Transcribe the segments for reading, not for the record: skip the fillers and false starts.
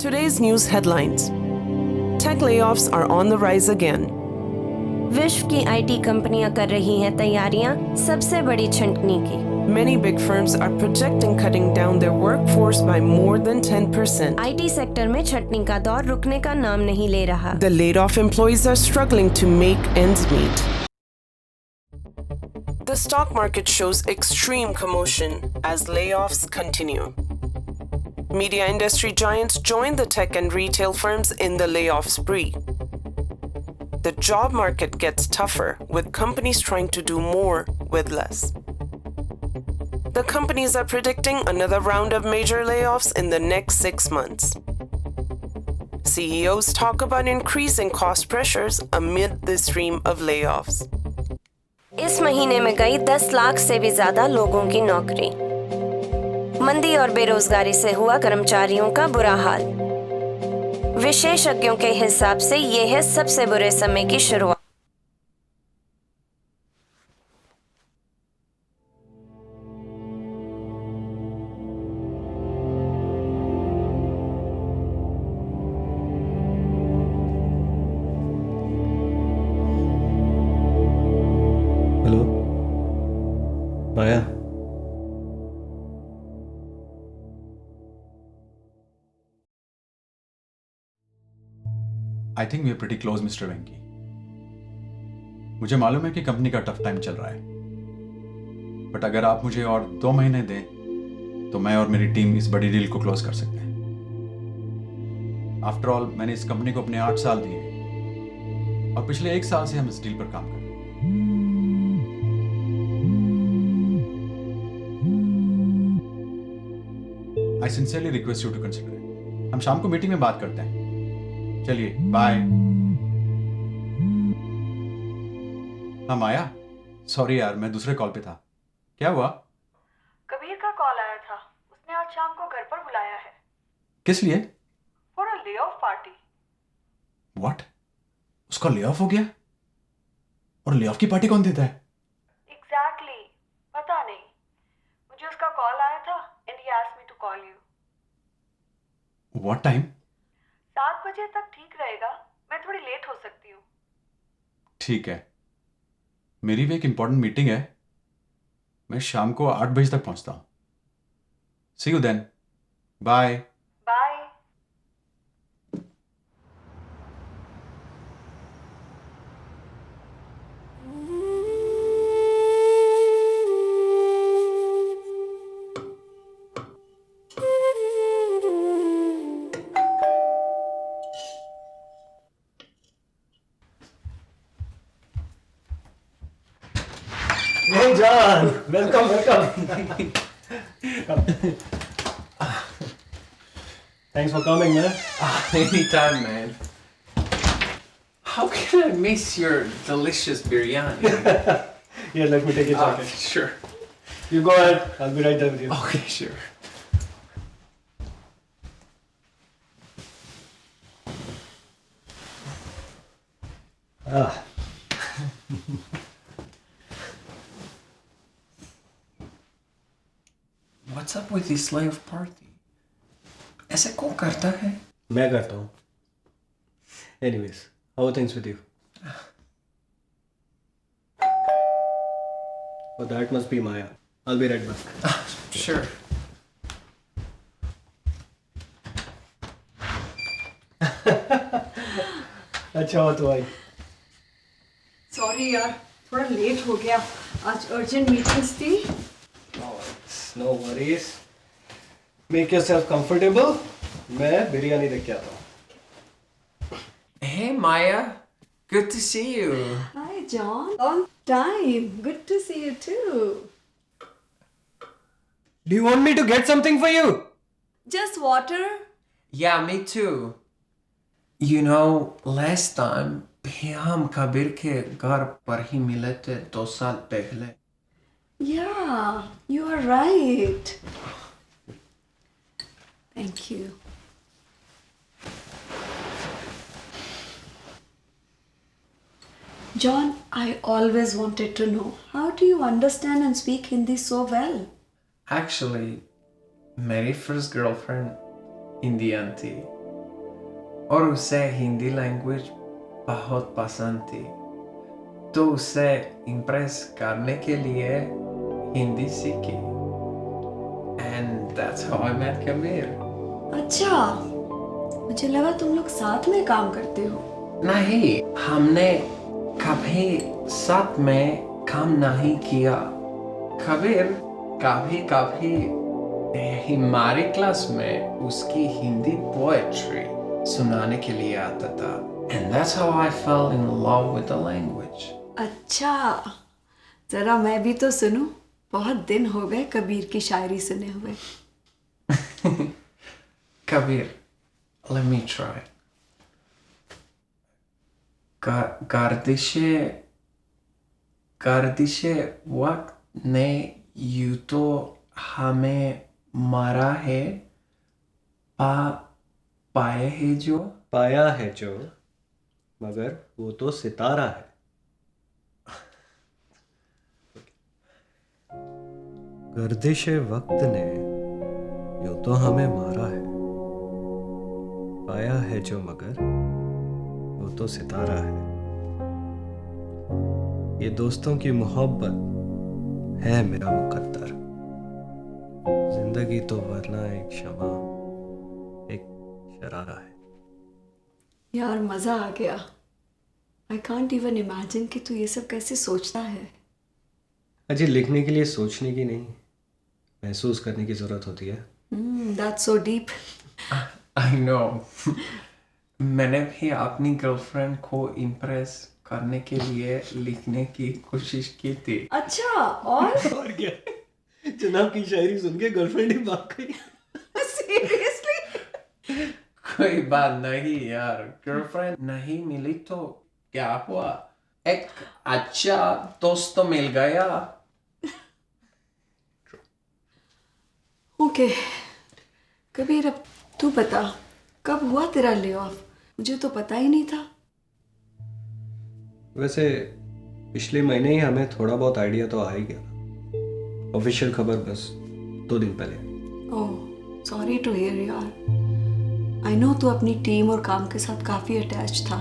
Today's news headlines. Tech layoffs are on the rise again. विश्व की IT कंपनियां कर रही हैं तैयारियां सबसे बड़ी छंटनी की। Many big firms are projecting cutting down their workforce by more than 10%. IT sector में छंटनी का दौर रुकने का नाम नहीं ले रहा। The laid-off employees are struggling to make ends meet. The stock market shows extreme commotion as layoffs continue. Media industry giants join the tech and retail firms in the layoff spree. The job market gets tougher, with companies trying to do more with less. The companies are predicting another round of major layoffs in the next 6 months. CEOs talk about increasing cost pressures amid the stream of layoffs. इस महीने में गई 10 लाख से भी ज्यादा लोगों की नौकरी। मंदी और बेरोजगारी से हुआ कर्मचारियों का बुरा हाल। विशेषज्ञों के हिसाब से ये है सबसे बुरे समय की शुरुआत। Hello Maya, I think we are pretty close mister Venky. मुझे मालूम है कि कंपनी का टफ टाइम चल रहा है, बट अगर आप मुझे और 2 महीने दें तो मैं और मेरी टीम इस बड़ी डील को क्लोज कर सकते हैं। आफ्टर ऑल मैंने इस कंपनी को अपने 8 साल दिए और पिछले 1 साल से हम इस डील पर काम कर रहे हैं। I sincerely request you to consider it. हम शाम को मीटिंग में बात करते हैं। चलिए बाय। हाँ माया, सॉरी यार, मैं दूसरे कॉल पे था। क्या हुआ? कबीर का कॉल आया था। उसने आज शाम को घर पर बुलाया है। किस लिए? For a lay off party. What? उसका ले ऑफ हो गया? और ले ऑफ की पार्टी कौन देता है? एग्जैक्टली, पता नहीं। मुझे उसका कॉल आया था and he asked me to call you. What time? 7 बजे तक ठीक रहेगा। मैं थोड़ी लेट हो सकती हूँ। ठीक है, मेरी भी एक इंपॉर्टेंट मीटिंग है। मैं शाम को 8 बजे तक पहुंचता हूं। See you then. Bye. Bye. hey John, welcome. Thanks for coming, man. Anytime, man. How can I miss your delicious biryani? Here, let me take a jacket. Sure. You go ahead. I'll be right there with you. Okay, sure. Ah. What's up with this layoff party? ऐसे कौन करता है? मैं करता हूँ. Anyways, how are things with you? Oh, that must be Maya. I'll be right back. Sure. अच्छा हो तो आई. सॉरी यार, थोड़ा लेट हो गया। आज अर्जेंट मीटिंग्स थी। No worries. Make yourself comfortable. मैं बिरयानी लेके आता हूँ. Hey, Maya. Good to see you. Hi John. Long time. Good to see you too. Do you want me to get something for you? Just water? Yeah, me too. You know, last time भी हम कबीर के घर पर ही मिले थे 2 साल पहले। Yeah, you are right. Thank you. John, I always wanted to know, how do you understand and speak Hindi so well? Actually, मेरी first girlfriend Indian थी। और उसे हिंदी लैंग्वेज बहुत पसंद थी, तो उसे इम्प्रेस करने के लिए हिंदी सीखी। And that's how I met Kabir. अच्छा, मुझे लगा तुम लोग साथ में काम करते हो। नहीं, हमने कभी साथ में काम नहीं किया। कबीर कभी कभी हमारी क्लास में उसकी हिंदी पोएट्री सुनाने के लिए आता था। And that's how I fell in love with the language. अच्छा, जरा मैं भी तो सुनूं। बहुत दिन हो गए कबीर की शायरी सुने हुए। Kabir, let me try. गर्दिशे वक्त ने यूं तो हमें मारा है, पाए है जो पाया है जो, मगर वो तो सितारा है। गर्दिश वक्त ने यूं तो हमें मारा है, पाया है जो, मगर वो तो सितारा है। ये दोस्तों की मोहब्बत है मेरा मुकद्दर, जिंदगी तो वरना एक शमा, एक शरारा है। यार मजा आ गया। आई कांट इवन इमेजिन कि तू ये सब कैसे सोचता है। अजी, लिखने के लिए सोचने की नहीं, महसूस करने की जरूरत होती है। That's so deep. I know. मैंने भी अपनी गर्लफ्रेंड को इम्प्रेस करने के लिए लिखने की कोशिश की थी। अच्छा, और क्या, जनाब की शायरी सुन के गर्लफ्रेंड ही भाग गई। सीरियसली? कोई बात नहीं यार, गर्लफ्रेंड नहीं मिली तो क्या हुआ, एक अच्छा दोस्त तो मिल गया। ओके कबीर, अब तू बता कब हुआ तेरा ले ऑफ? मुझे तो पता ही नहीं था। वैसे पिछले महीने ही हमें थोड़ा बहुत आइडिया तो आ ही गया। ऑफिशियल खबर बस 2 दिन पहले। ओह सॉरी टू हियर यार। आई नो तू अपनी टीम और काम के साथ काफी अटैच था।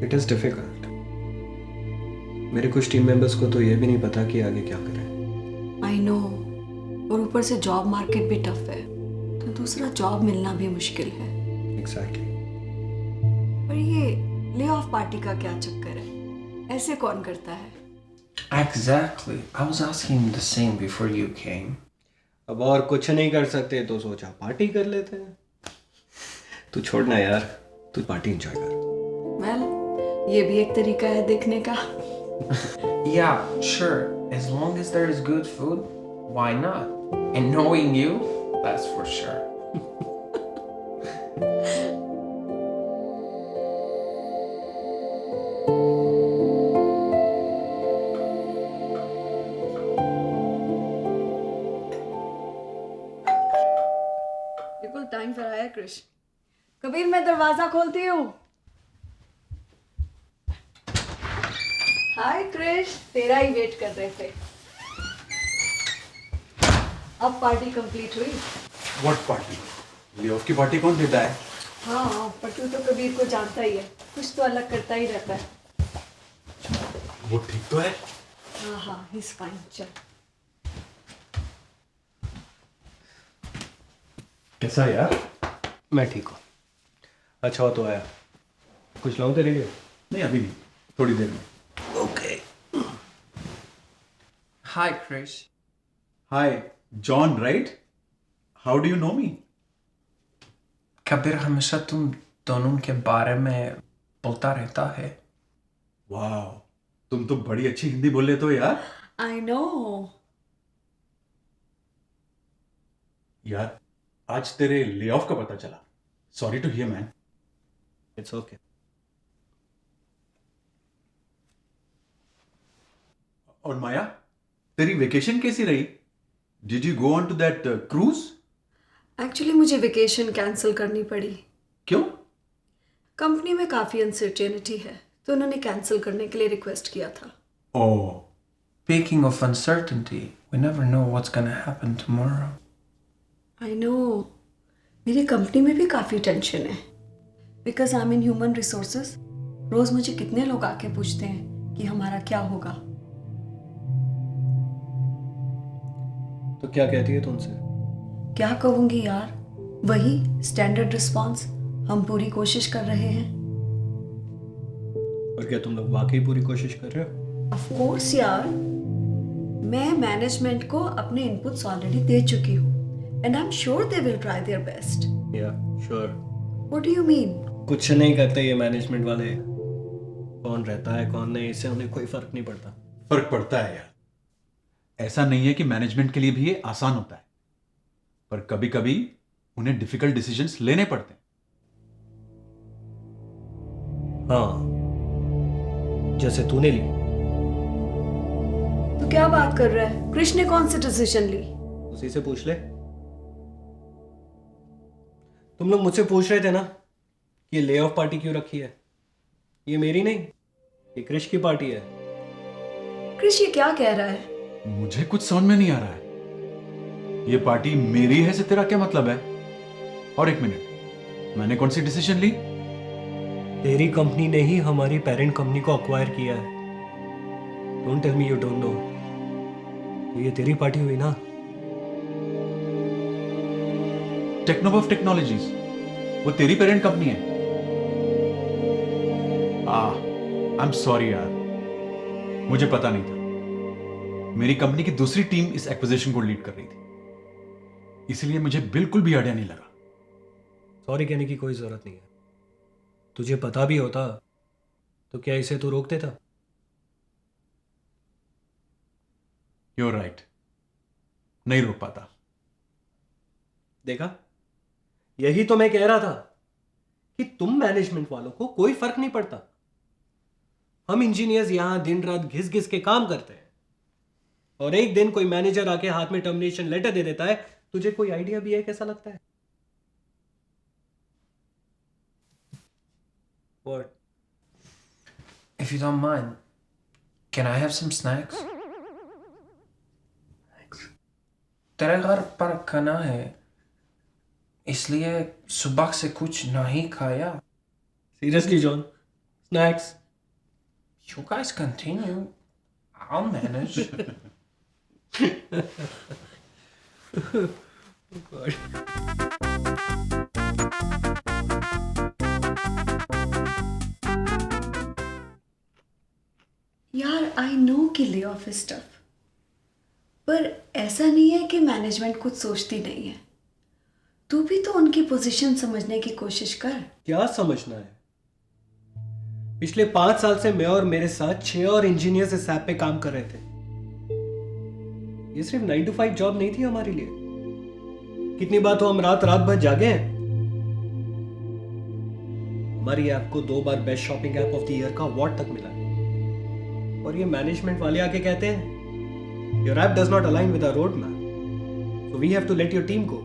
It is difficult. मेरे कुछ टीम मेंबर्स को तो ये भी नहीं पता कि आगे क्या करें। आई नो, और ऊपर से जॉब मार्केट भी टफ है, तो दूसरा जॉब मिलना भी मुश्किल है। एग्जैक्टली। पर ये ले ऑफ पार्टी का क्या चक्कर है? ऐसे कौन करता है? Exactly. I was asking the same before you came. अब और कुछ नहीं कर सकते तो सोचा पार्टी कर लेते हैं। तू छोड़ना यार, तू पार्टी एंजॉय कर। वेल, ये भी एक तरीका है देखने का। Yeah, sure. As long as there is good food, why not? And knowing you, that's for sure. बिल्कुल टाइम पर आया कृष। कबीर, मैं दरवाजा खोलती हूँ। हाय कृष, तेरा ही वेट कर रहे थे। अब पार्टी कंप्लीट हुई। What party? लेऑफ की पार्टी कौन देता है? हाँ, पर तू तो कबीर को जानता ही है, कुछ तो अलग करता ही रहता है। वो ठीक तो है? हाँ हाँ, ही इज फाइन। चल। कैसा है यार? मैं ठीक हूँ। अच्छा हो तो आया। कुछ लाऊं तेरे लिए? नहीं अभी नहीं, थोड़ी देर में। Okay. Hi, Krish. Hi John, right? How do you know me? Kabir हमेशा तुम दोनों के बारे में बोलता रहता है। वाह, तुम तो बड़ी अच्छी हिंदी बोल लेते हो यार। I know. यार आज तेरे ले ऑफ का पता चला। Sorry to hear man. It's okay. और माया, तेरी वेकेशन कैसी रही? Did you go on to that cruise? Actually मुझे वेकेशन कैंसिल करनी पड़ी। क्यों? कंपनी में काफ़ी अनसर्टेनिटी है, तो उन्होंने कैंसिल करने के लिए रिक्वेस्ट किया था। ओह, Speaking of uncertainty, we never know what's gonna happen tomorrow. I know, मेरी कंपनी में भी काफ़ी टेंशन है because I am in human resources. रोज़ मुझे कितने लोग आके पूछते हैं कि हमारा क्या होगा। तो क्या कहती है तुमसे? क्या कहूँगी यार, वही स्टैंडर्ड रिस्पॉन्स, हम पूरी कोशिश कर रहे हैं। और क्या तुम लोग वाकई पूरी कोशिश कर रहे हो? ऑफ कोर्स यार, मैं मैनेजमेंट को अपने इनपुट्स ऑलरेडी दे चुकी हूँ and I am sure they will try their best. Yeah sure. What do you mean? कुछ नहीं करते ये मैनेजमेंट वाले। कौन रहता है कौन नहीं, इससे उन्हें कोई फर्क नहीं पड़ता। फर्क पड़ता है यार। ऐसा नहीं है कि मैनेजमेंट के लिए भी ये आसान होता है, पर कभी कभी उन्हें डिफिकल्ट डिसीजंस लेने पड़ते हैं। हाँ, जैसे तूने ली। तो क्या बात कर रहा है? कृष्ण ने कौन सी डिसीजन ली? उसी से पूछ ले। तुम लोग मुझसे पूछ रहे थे ना कि ये ले ऑफ पार्टी क्यों रखी है। ये मेरी नहीं, ये कृष की पार्टी है। कृष्ण ये क्या कह रहा है? मुझे कुछ समझ में नहीं आ रहा है। ये पार्टी मेरी है से तेरा क्या मतलब है? और एक मिनट, मैंने कौन सी डिसीजन ली? तेरी कंपनी ने ही हमारी पेरेंट कंपनी को अक्वायर किया है। Don't tell me you don't know. ये तेरी पार्टी हुई ना। टेक्नोबफ टेक्नोलॉजीज, वो तेरी पेरेंट कंपनी है। आई एम सॉरी यार, मुझे पता नहीं था। मेरी कंपनी की दूसरी टीम इस एक्विजिशन को लीड कर रही थी, इसलिए मुझे बिल्कुल भी आइडिया नहीं लगा। सॉरी कहने की कोई जरूरत नहीं है। तुझे पता भी होता तो क्या इसे तू रोक देता? You're right, नहीं रोक पाता। देखा, यही तो मैं कह रहा था कि तुम मैनेजमेंट वालों को कोई फर्क नहीं पड़ता। हम इंजीनियर्स यहां दिन रात घिस घिस के काम करते हैं, और एक दिन कोई मैनेजर आके हाथ में टर्मिनेशन लेटर दे देता है। तुझे कोई आइडिया भी है कैसा लगता है? What? If you don't mind, can I have some snacks? तेरे घर पर खाना है, इसलिए सुबह से कुछ नहीं खाया। Seriously, John? Snacks? You guys continue. I'll manage. यार आई नो कि ले ऑफ इज टफ, पर ऐसा नहीं है कि मैनेजमेंट कुछ सोचती नहीं है। तू भी तो उनकी पोजीशन समझने की कोशिश कर। क्या समझना है? पिछले 5 साल से मैं और मेरे साथ 6 और इंजीनियर्स इस ऐप पे काम कर रहे थे। ये सिर्फ 9 to 5 जॉब नहीं थी हमारे लिए। कितनी बार तो हम रात भर जागे हैं। हमारी ऐप को 2 बार best shopping app of the year का अवार्ड तक मिला है। और ये मैनेजमेंट वाले आके कहते हैं your app does not align with our road map, so we have to let your team go.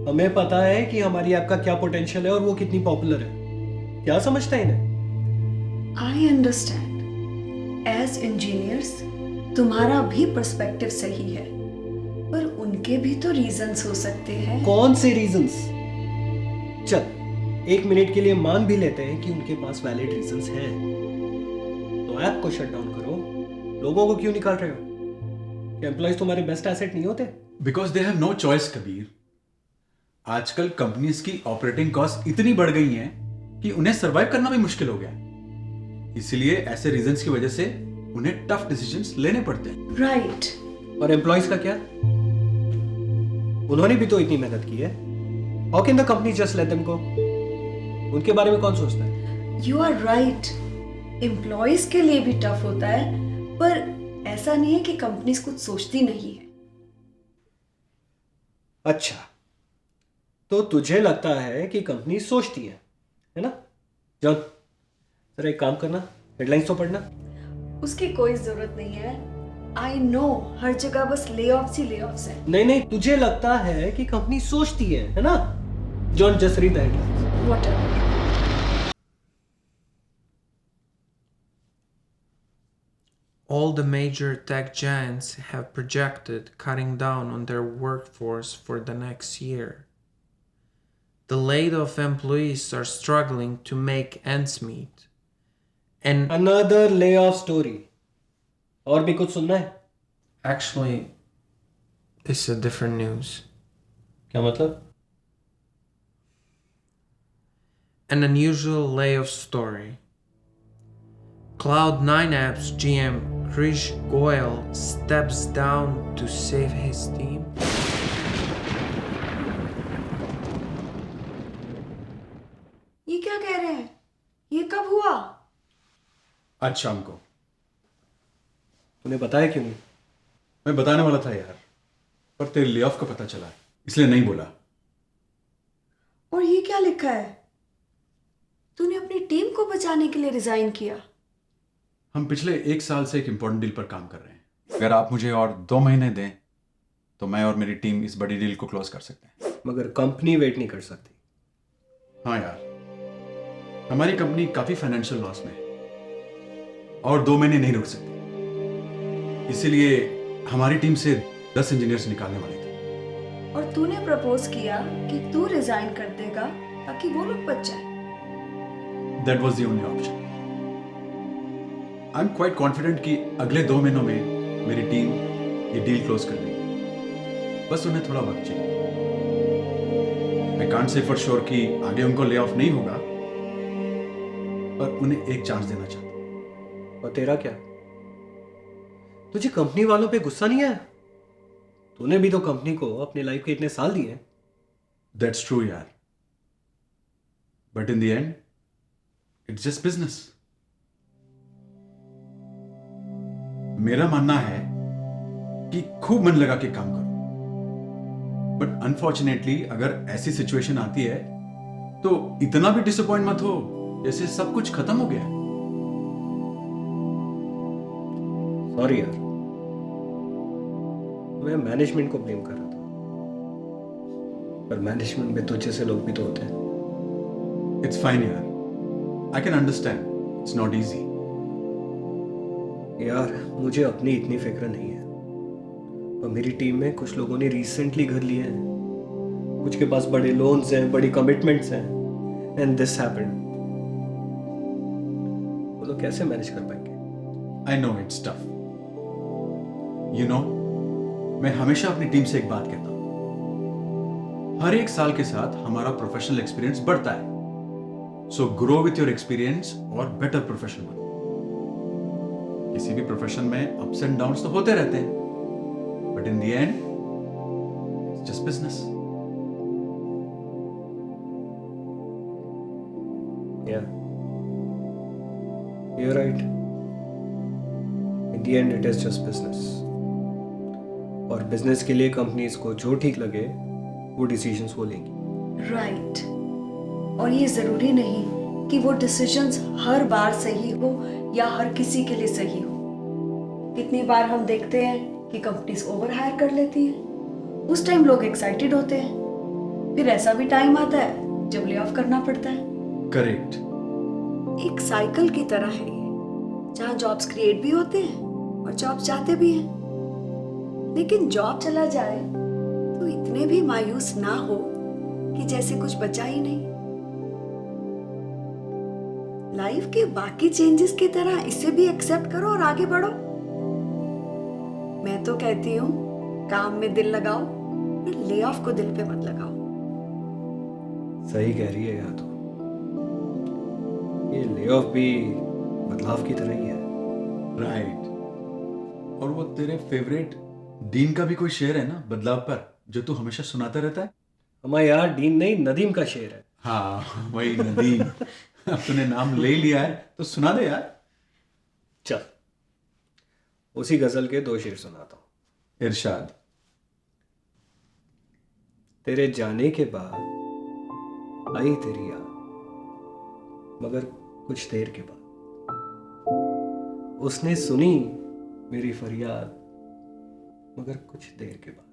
हमें पता है कि हमारी ऐप का क्या पोटेंशियल है और वो कितनी पॉपुलर है। क्या समझता है इन्हें? आई अंडरस्टैंड, एज इंजीनियर्स तुम्हारा भी पर्सपेक्टिव सही है, पर उनके भी तो रीजंस हो सकते हैं। कौन से रीजंस? चल 1 मिनट के लिए मान भी लेते हैं कि उनके पास वैलिड रीजंस हैं, तो ऐप को शट डाउन करो। लोगों को क्यों निकाल रहे हो? क्या एम्प्लॉइज तुम्हारे बेस्ट एसेट नहीं होते? Because they have no choice Kabir. आजकल कंपनीज की ऑपरेटिंग कॉस्ट इतनी बढ़ गई हैं कि उन्हें सरवाइव करना भी मुश्किल हो गया है। इसलिए ऐसे रीजंस की वजह से उन्हें टफ डिसीजंस लेने पड़ते हैं। राइट। और एम्प्लॉइज का क्या? उन्होंने भी तो इतनी मेहनत की है। How can the company just let them go? उनके बारे में कौन सोचता है? यू आर राइट, एम्प्लॉइज के लिए भी टफ होता है, पर ऐसा नहीं है कि कंपनीज कुछ सोचती नहीं है। अच्छा, तो तुझे लगता है कि कंपनी सोचती है ना? जॉन, जरा एक काम करना, हेडलाइंस तो पढ़ना। उसकी कोई जरूरत नहीं है। आई नो, हर जगह बस ले ऑफ्स ही ले ऑफ्स है। नहीं, तुझे लगता है कि कंपनी सोचती है ना? John, just read the headlines. Whatever. all the major tech giants have projected cutting down on their workforce for the next year. The laid off employees are struggling to make ends meet. And Another layoff story. और भी कुछ सुनना है? actually, it's a different news. क्या मतलब? An unusual layoff story. Cloud9 Apps GM Krish Goyal steps down to save his team. ये क्या कह रहे हैं? ये कब हुआ? आज शाम को। तूने बताया क्यों नहीं? मैं बताने वाला था यार, पर तेरे ले ऑफ का पता चला, इसलिए नहीं बोला। और ये क्या लिखा है? तूने अपनी टीम को बचाने के लिए रिजाइन किया। हम पिछले 1 साल से एक इंपॉर्टेंट डील पर काम कर रहे हैं। अगर आप मुझे और 2 महीने दें तो मैं और मेरी टीम इस बड़ी डील को क्लोज कर सकते हैं। मगर कंपनी वेट नहीं कर सकती। हाँ यार, हमारी कंपनी काफी फाइनेंशियल लॉस में है और 2 महीने नहीं रुक सकती, इसीलिए हमारी टीम से 10 इंजीनियर्स निकालने वाले थे। और तूने प्रपोज किया कि तू रिजाइन कर देगा ताकि वो लोग बच जाए। That was the only option. I am quite confident कि अगले 2 महीनों में मेरी टीम ये डील क्लोज कर लेगी, बस उन्हें थोड़ा वक्त चाहिए। I can't say for sure कि आगे उनको ले ऑफ नहीं होगा, पर उन्हें एक चांस देना चाहता हूं। और तेरा क्या? तुझे कंपनी वालों पे गुस्सा नहीं आया? तूने भी तो कंपनी को अपने लाइफ के इतने साल दिए। दैट्स ट्रू यार, but in the end it's just business. मेरा मानना है कि खूब मन लगा के काम करो, बट अनफॉर्चुनेटली अगर ऐसी सिचुएशन आती है तो इतना भी डिसअपॉइंट मत हो जैसे सब कुछ खत्म हो गया। सॉरी यार, मैं मैनेजमेंट को ब्लेम कर रहा था, पर मैनेजमेंट में तो जैसे लोग भी तो होते हैं। इट्स फाइन यार, I can understand, it's not easy. यार मुझे अपनी इतनी फिक्र नहीं है, और मेरी टीम में कुछ लोगों ने रिसेंटली घर लिए हैं, कुछ के पास बड़े लोन्स हैं, बड़ी कमिटमेंट्स हैं, एंड दिस हैपेंड। वो लोग कैसे मैनेज कर पाएंगे? I know it's tough. You know, मैं हमेशा अपनी टीम से एक बात कहता हूं, हर 1 साल के साथ हमारा प्रोफेशनल एक्सपीरियंस बढ़ता है, सो ग्रो विथ योर एक्सपीरियंस और बेटर प्रोफेशनल बनो। किसी भी प्रोफेशन में अप्स एंड डाउन्स तो होते रहते हैं, but in the end it's just business. Yeah, you're right. In the end, it is just business. और बिजनेस के लिए कंपनीज को जो ठीक लगे वो डिसीजंस वो लेंगी। राइट। और ये जरूरी नहीं कि वो डिसीजंस हर बार सही हो या हर किसी के लिए सही हो। कितनी बार हम देखते हैं कि कंपनीज ओवर हायर कर लेती हैं, उस टाइम लोग एक्साइटेड होते हैं, फिर ऐसा भी टाइम आता है जब ले ऑफ करना पड़ता है। करेक्ट। एक साइकिल की तरह है ये, जहाँ जॉब्स क्रिएट भी होते हैं और जॉब्स जाते भी हैं। लेकिन जॉब चला जाए तो इतने भी मायूस ना हो कि जैसे कुछ बचा ही नहीं। लाइफ के बाकी चेंजेस की तरह इसे भी एक्सेप्ट करो और आगे बढ़ो। मैं तो कहती हूँ काम में दिल लगाओ, पर ले ऑफ को दिल पे मत लगाओ। सही कह रही है यार तू। ये ले ऑफ भी बदलाव की तरह ही है। राइट। और वो तेरे फेवरेट डीन का भी कोई शेर है ना बदलाव पर, जो तू हमेशा सुनाता रहता है? हमारा यार डीन नहीं, नदीम का शेर है। हाँ वही नदीम। अब तूने नाम ले लिया है तो सुना दे यार। चल, उसी गजल के 2 शेर सुनाता हूँ। इरशाद। तेरे जाने के बाद आई तेरी याद, मगर कुछ देर के बाद उसने सुनी मेरी फरियाद, मगर कुछ देर के बाद।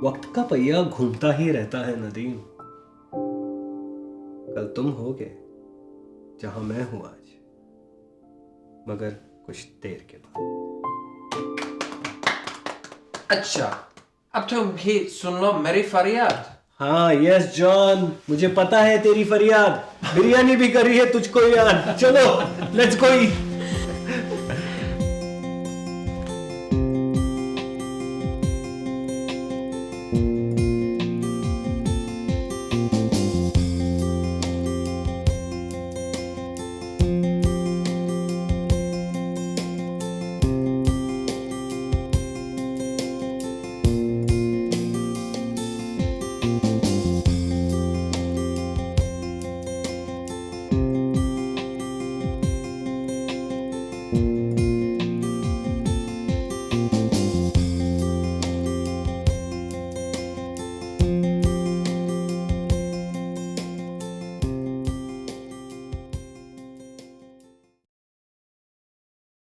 वक्त का पहिया घूमता ही रहता है नदीम, कल तुम होगे जहां मैं हूं आज, मगर कुछ देर के बाद। अच्छा, अब तुम भी सुन लो मेरी फरियाद। हाँ यस जॉन, मुझे पता है तेरी फरियाद। बिरयानी भी करी है तुझको याद। चलो लेट्स गो।